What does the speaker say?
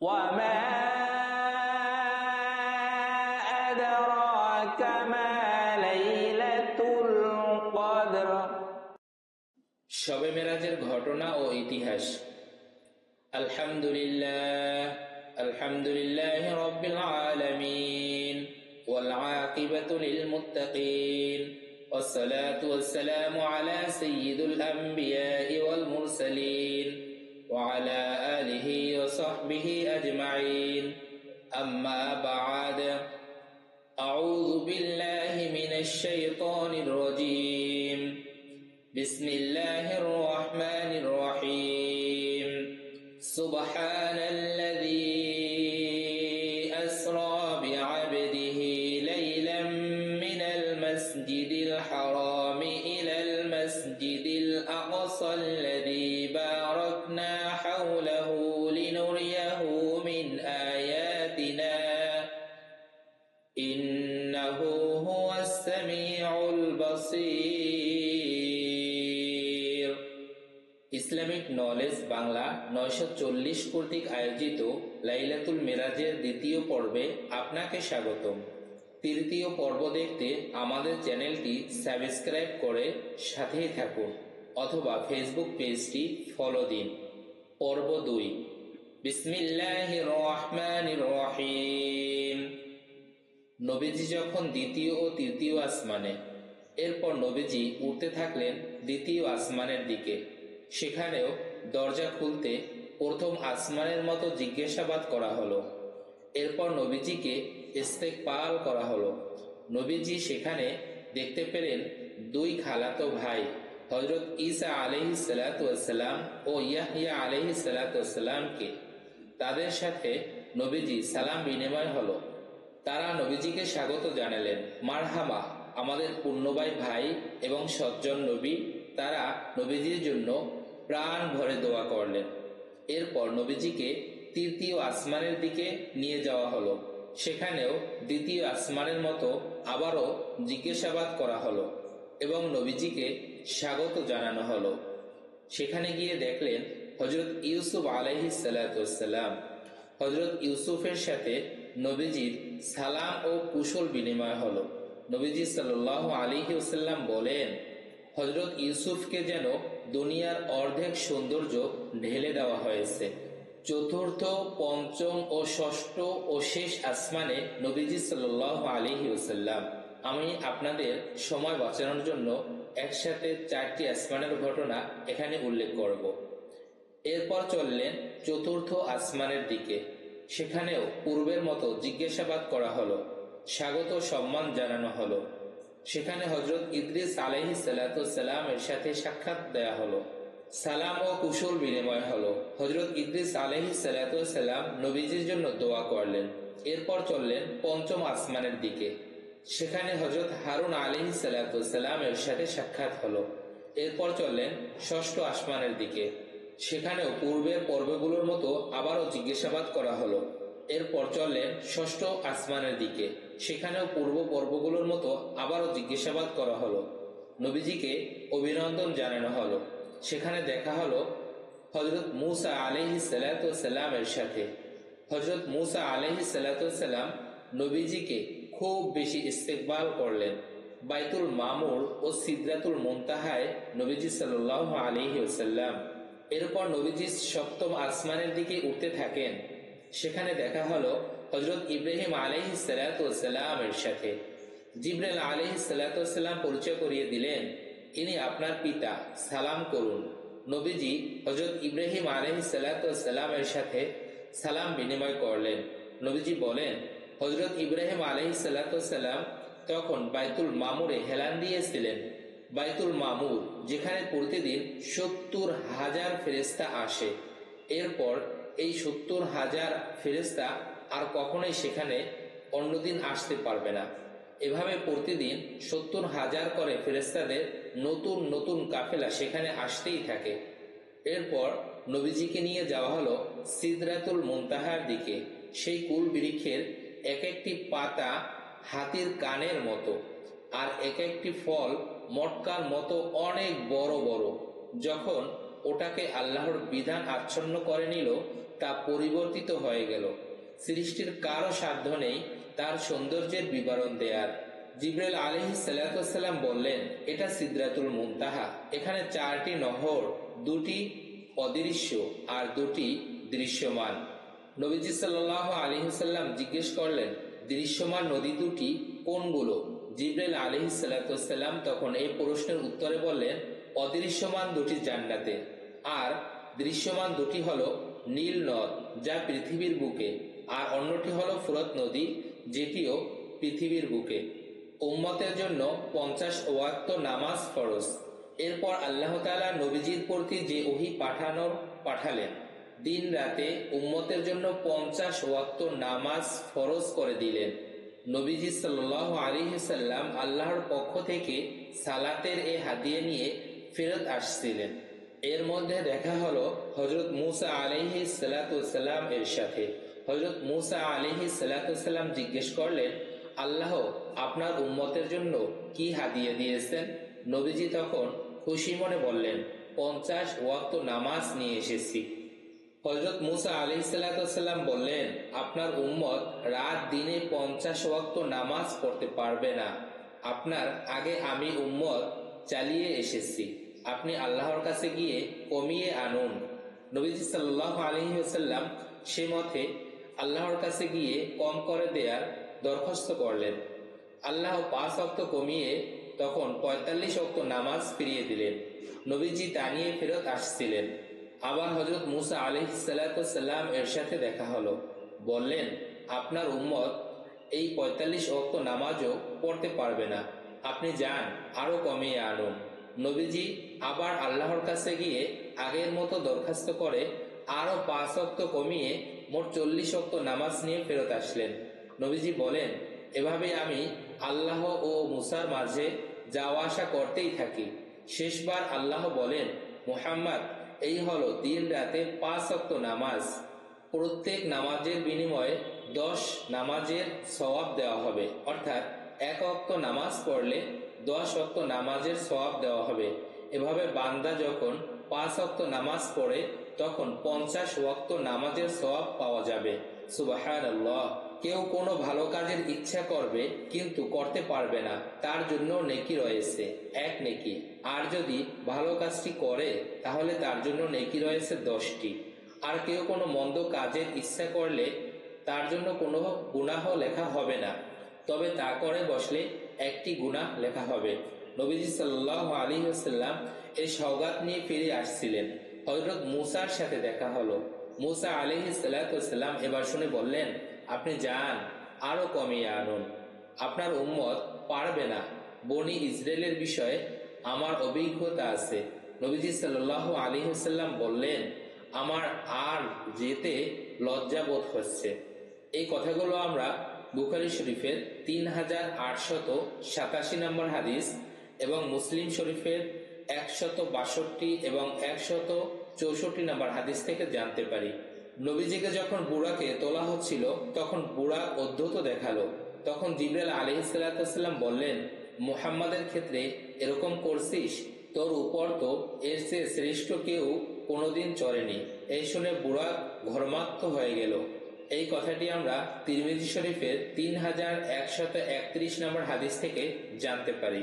وما أدراك ما ليلة القدر শবে মেরাজের ঘটনা ও ইতিহাস। আলহামদুলিল্লাহ রাব্বিল আলামিন ওয়াল আকিবাতু লিল মুত্তাকিন ওয়াসসালাতু ওয়াসসালামু আলা সাইয়্যিদিল আমবিয়াই ওয়াল মুরসালিন ওয়া আলা আলিহি ওয়া সাহবিহি আজমাইন। আম্মা বা'দ। আউযু বিল্লাহি মিনাশ শাইতানির রাজীম। বিসমিল্লাহির রহমানির রহিম। সুবহানাল্লাযী আসরা বি'আবদিহি লাইলাম মিনাল মাসজিদিল হারামি ইলাল মাসজিদিল আকসাল্লাযী বারাকনা হাওলাহু লিনুরিয়াহু মিন আয়াতিনা ইন্নাহু হুয়াস সামিউল বাসীর। ইসলামিক নলেজ বাংলা 940 কর্তৃক আয়োজিত লাইলাতুল মিরাজের দ্বিতীয় পর্বে আপনাকে স্বাগতম। তৃতীয় পর্ব দেখতে আমাদের চ্যানেলটি সাবস্ক্রাইব করে সাথেই থাকুন অথবা ফেসবুক পেজটি ফলো দিন। পর্ব 2। বিসমিল্লাহির রহমানির রহিম। নবীজি যখন দ্বিতীয় ও তৃতীয় আসমানে, এরপর নবীজি উঠতে থাকলেন দ্বিতীয় আসমানের দিকে। সেখানেও দরজা খুলতে প্রথম আসমানের মতো জিজ্ঞাসাবাদ করা হলো। এরপর নবীজিকে ইস্তেকবাল করা হলো। নবীজি সেখানে দেখতে পেলেন দুই খালাতো ভাই হযরত ঈসা আলাইহিস সালাতু ওয়াস সালাম ও ইয়াহইয়া আলাইহিস সালাতু ওয়াস সালামকে। তাদের সাথে নবীজি সালাম বিনিময় হলো। তারা নবীজিকে স্বাগত জানালেন, মারহাবা আমাদের পুণ্যবাই ভাই এবং সজ্জন নবী। তারা নবীজির জন্য প্রাণ ভরে দোয়া করলেন। এরপর নবীজিকে তৃতীয় আসমানের দিকে নিয়ে যাওয়া হলো। সেখানেও দ্বিতীয় আসমানের মতো আবারও জিজ্ঞাসাবাদ করা হলো এবং নবীজিকে স্বাগত জানানো হলো। সেখানে গিয়ে দেখলেন হযরত ইউসুফ আলাইহিস সালাতু ওয়াস সালাম। হযরত ইউসুফের সাথে নবীজির সালাম ও কুশল বিনিময় হলো। নবীজি সাল্লাল্লাহু আলাইহি ওয়াসাল্লাম বলেন, হযরত ইউসুফকে যেন দুনিয়ার অর্ধেক সৌন্দর্য ঢেলে দেওয়া হয়েছে। চতুর্থ, পঞ্চম ও ষষ্ঠ ও শেষ আসমানে নবীজি সাল্লাল্লাহু আলাইহি ওয়াসাল্লাম। আমি আপনাদের সময় বাঁচানোর জন্য একসাথে 4টি আসমানের ঘটনা এখানে উল্লেখ করব। এরপর চললেন চতুর্থ আসমানের দিকে। সেখানেও পূর্বের মতো জিজ্ঞাসাবাদ করা হলো, স্বাগত সম্মান জানানো হলো। সেখানে হযরত ইদ্রিস আলাইহিস সালাতু ওয়াস সালামের সাথে সাক্ষাৎ দেয়া হলো। সালাম ও কুশল বিনিময় হলো। হযরত ইদ্রিস আলাইহিস সালাতু ওয়াস সালাম নবীজির জন্য দোয়া করলেন। এরপর চললেন পঞ্চম আসমানের দিকে। সেখানে হযরত হারুন আলাইহিস সালাতু ওয়াস সালামের সাথে সাক্ষাৎ হলো। এরপর চললেন ষষ্ঠ আসমানের দিকে। সেখানেও পূর্বের পর্বগুলোর মতো আবারও জিজ্ঞাসাবাদ করা হলো। এরপর চললেন ষষ্ঠ আসমানের দিকে। সেখানেও পূর্ব পর্বগুলোর মতো আবারও জিজ্ঞাসাবাদ করা হলো। নবীজিকে অভিনন্দন জানানো হলো। সেখানে দেখা হলো হযরত মূসা আলাইহিস সালাতু ওয়াস সালামের সাথে। হযরত মূসা আলাইহিস সালাতু ওয়াস সালাম নবীজিকে খুব বেশি ইস্তেকবাল করলেন। বাইতুল মামুর ও সিদরাতুল মুনতাহায় নবীজি সাল্লাল্লাহু আলাইহি ওয়াসাল্লাম। এরপর নবীজি সপ্তম আসমানের দিকে উঠতে থাকেন। সেখানে দেখা হলো হযরত ইব্রাহিম আলাইহিস সালাতু ওয়াস সালামের সাথে। জিবরাইল আলাইহিস সালাতু ওয়াস সালাম পরিচয় করিয়ে দিলেন, ইনি আপনার পিতা, সালাম করুন। নবীজি হযরত ইব্রাহিম আলাইহিস সালাতু ওয়াস সালামের সাথে সালাম বিনিময় করলেন। নবীজি বলেন, হযরত ইব্রাহিম আলাইহিস সালাতু ওয়াস সালাম তখন বাইতুল মামুরে হেলান দিয়েছিলেন। বাইতুল মামুর যেখানে প্রতিদিন 70,000 ফেরেশতা আসে। এরপর এই 70,000 ফেরেশতা আর কখনোই সেখানে অন্যদিন আসতে পারবে না। এভাবে প্রতিদিন 70,000 করে ফেরেশতাদের নতুন নতুন কাফেলা সেখানে আসতেই থাকে। এরপর নবীজিকে নিয়ে যাওয়া হলো সিদরাতুল মুনতাহার দিকে। সেই কুল বৃক্ষের এক একটি পাতা হাতির কানের মতো, আর এক একটি ফল মটকার মতো অনেক বড় বড়। যখন ওটাকে আল্লাহর বিধান আচ্ছন্ন করে নিল, তা পরিবর্তিত হয়ে গেল। সৃষ্টির কারো সাধ্য নেই তার সৌন্দর্যের বিবরণ দেয়ার। জিবরাইল আলাইহিস সালাম বললেন, এটা সিদরাতুল মুনতাহা। এখানে 4টি নহর, 2টি অদৃশ্য আর 2টি দৃশ্যমান। নবীজি সাল্লাল্লাহু আলাইহি সাল্লাম জিজ্ঞেস করলেন, দৃশ্যমান নদী দুটি কোনগুলো? জিবরাইল আলাইহিস সালাম তখন এই প্রশ্নের উত্তরে বললেন, অদৃশ্যমান দুটি জান্নাতে, আর দৃশ্যমান দুটি হলো নীল নদ যা পৃথিবীর বুকে, আর অন্যটি হলো ফুরত নদী যেটিও পৃথিবীর বুকে। উম্মতের জন্য 50 ওয়াক্ত নামাজ ফরজ। এরপর আল্লাহ তাআলা নবীজির প্রতি যে ওহী পাঠালেন, দিন রাতে উম্মতের জন্য 50 ওয়াক্ত নামাজ ফরজ করে দিলেন। নবীজি সাল্লাল্লাহু আলাইহি সাল্লাম আল্লাহর পক্ষ থেকে সালাতের এই হাদিয়া নিয়ে ফেরত আসছিলেন। এর মধ্যে দেখা হলো হযরত মুসা আলাইহিস সালাম এর সাথে। হযরত মুসা আলাইহিস সালাম জিজ্ঞেস করলেন, আল্লাহ আপনার উম্মতের জন্য কি হাদিয়া দিয়েছেন? নবীজি তখন খুশি মনে বললেন, 50 ওয়াক্ত নামাজ নিয়ে এসেছি। হযরত মুসা আলাইহিস সালাম বললেন, আপনার উম্মত রাত দিনে 50 ওয়াক্ত নামাজ পড়তে পারবে না। আপনার আগে আমি উম্মত চালিয়ে এসেছি, আপনি আল্লাহর কাছে গিয়ে কমিয়ে আনুন। নবীজি সাল্লাল্লাহু আলাইহি ওয়াসাল্লাম সে মতে আল্লাহর কাছে গিয়ে কম করে দেয়ার দরখাস্ত করলেন। আল্লাহ 5 ওয়াক্ত কমিয়ে তখন 45 ওয়াক্ত নামাজ ফিরিয়ে দিলেন। নবীজি তা নিয়ে ফেরত আসছিলেন। আবার হযরত মুসা আলাইহিস সালাম এর সাথে দেখা হলো। বললেন, আপনার উম্মত এই 45 ওয়াক্ত নামাজও পড়তে পারবে না, আপনি যান আরো কমিয়ে আনুন। নবীজি আবার আল্লাহর কাছে গিয়ে আগের মতো দরখাস্ত করে আরো 5 ওয়াক্ত কমিয়ে মোট 40 ওয়াক্ত নামাজ নিয়ে ফেরত আসলেন। নবীজি বলেন, এভাবে আমি আল্লাহ ও মুসার মাঝে যাওয়া আসা করতেই থাকি। শেষবার আল্লাহ বলেন, মুহাম্মদ, এই হলো দিন রাতে 5 ওয়াক্ত নামাজ। প্রত্যেক নামাজের বিনিময়ে 10 নামাজের সওয়াব দেওয়া হবে, অর্থাৎ 1 ওয়াক্ত নামাজ পড়লে 10 ওয়াক্ত নামাজের সওয়াব দেওয়া হবে। এভাবে বান্দা যখন 5 ওয়াক্ত নামাজ পড়ে তখন 50 ওয়াক্ত নামাজের সওয়াব পাওয়া যাবে। সুবহানাল্লাহ। কেউ কোনো ভালো কাজের ইচ্ছা করবে কিন্তু করতে পারবে না, তার জন্য নেকি রয়েছে 1 নেকি। আর যদি ভালো কাজটি করে তাহলে তার জন্য নেকি রয়েছে 10টি। আর কেউ কোনো মন্দ কাজের ইচ্ছা করলে তার জন্য কোনো গুনাহ লেখা হবে না, তবে তা করে বসলে 1টি গুনাহ লেখা হবে। নবীজি সাল্লাল্লাহু আলাইহি ওয়াসাল্লাম এই সওগাত নিয়ে ফিরে আসছিলেন। হযরত মুসার সাথে দেখা হলো। মুসা আলাইহিস সালাম এবার শুনে বললেন, আপনি যান আরো কমিয়ে আনুন, আপনার উম্মত পারবে না। বনি ইসরায়েলের বিষয়ে আমার অভিজ্ঞতা আছে। নবীজি সাল্লাল্লাহু আলাইহি ওয়াসাল্লাম বললেন, আমার আর যেতে লজ্জা বোধ হচ্ছে। এই কথাগুলো আমরা বুখারী শরীফের 3887 নম্বর হাদিস এবং মুসলিম শরীফের 162 এবং 164 নম্বর হাদিস থেকে জানতে পারি। নবীজিকে যখন বুরাকে তোলা হচ্ছিল তখন বুরাক উদ্ধত দেখালো। তখন জিবরাইল আলাইহিস সালাম বললেন, মুহাম্মাদের ক্ষেত্রে এরকম করছিস? তোর উপর তো এর চেয়ে শ্রেষ্ঠ কেউ কোনোদিন চড়েনি। এই শুনে বুরাক ঘর্মাক্ত হয়ে গেল। এই কথাটি আমরা তিরমিজি শরীফের 3131 নম্বর হাদিস থেকে জানতে পারি।